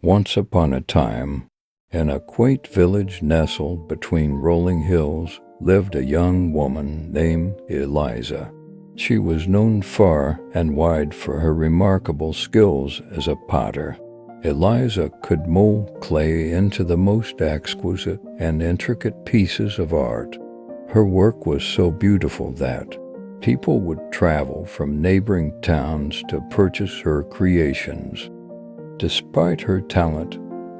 Once upon a time, in a quaint village nestled between rolling hills, lived a young woman named Eliza. She was known far and wide for her remarkable skills as a potter. Eliza could mold clay into the most exquisite and intricate pieces of art. Her work was so beautiful that people would travel from neighboring towns to purchase her creations. Despite her talent,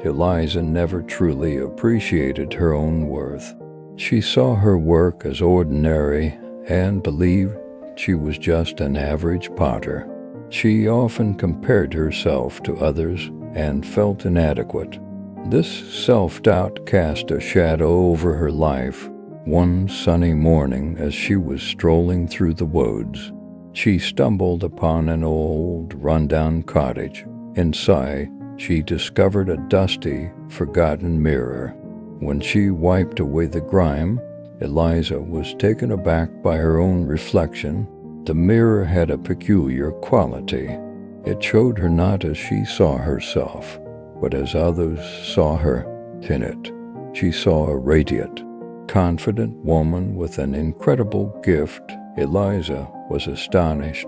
Eliza never truly appreciated her own worth. She saw her work as ordinary and believed she was just an average potter. She often compared herself to others and felt inadequate. This self-doubt cast a shadow over her life. One sunny morning, as she was strolling through the woods, she stumbled upon an old, run-down cottage. Inside, she discovered a dusty, forgotten mirror. When she wiped away the grime, Eliza was taken aback by her own reflection. The mirror had a peculiar quality. It showed her not as she saw herself, but as others saw her in it. She saw a radiant, confident woman with an incredible gift. Eliza was astonished.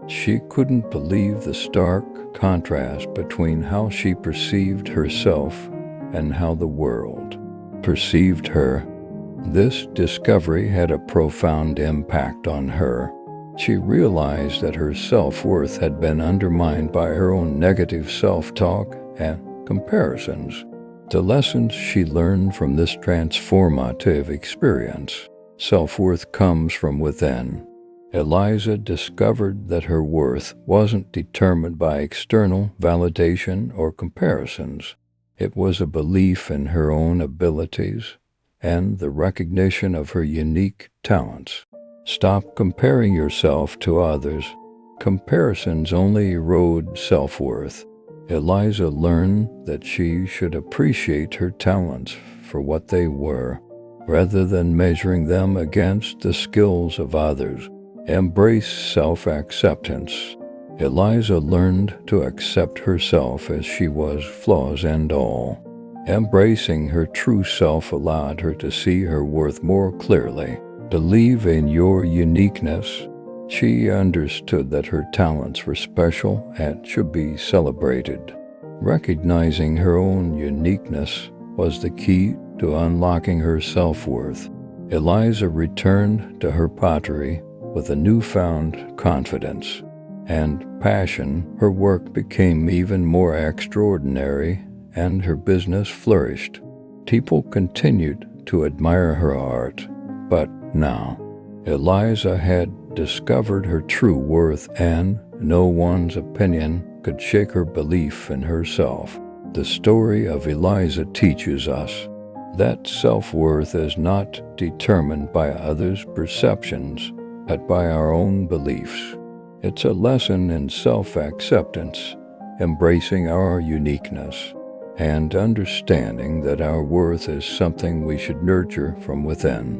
She couldn't believe the stark contrast between how she perceived herself and how the world perceived her. This discovery had a profound impact on her. She realized that her self-worth had been undermined by her own negative self-talk and comparisons. The lessons she learned from this transformative experience: self-worth comes from within. Eliza discovered that her worth wasn't determined by external validation or comparisons. It was a belief in her own abilities and the recognition of her unique talents. Stop comparing yourself to others. Comparisons only erode self-worth. Eliza learned that she should appreciate her talents for what they were, rather than measuring them against the skills of others. Embrace self-acceptance. Eliza learned to accept herself as she was, flaws and all. Embracing her true self allowed her to see her worth more clearly. Believe in your uniqueness. She understood that her talents were special and should be celebrated. Recognizing her own uniqueness was the key to unlocking her self-worth. Eliza returned to her pottery with a newfound confidence and passion. Her work became even more extraordinary, and her business flourished. People continued to admire her art, but now Eliza had discovered her true worth, and no one's opinion could shake her belief in herself. The story of Eliza teaches us that self-worth is not determined by others' perceptions, but by our own beliefs. It's a lesson in self-acceptance, embracing our uniqueness, and understanding that our worth is something we should nurture from within.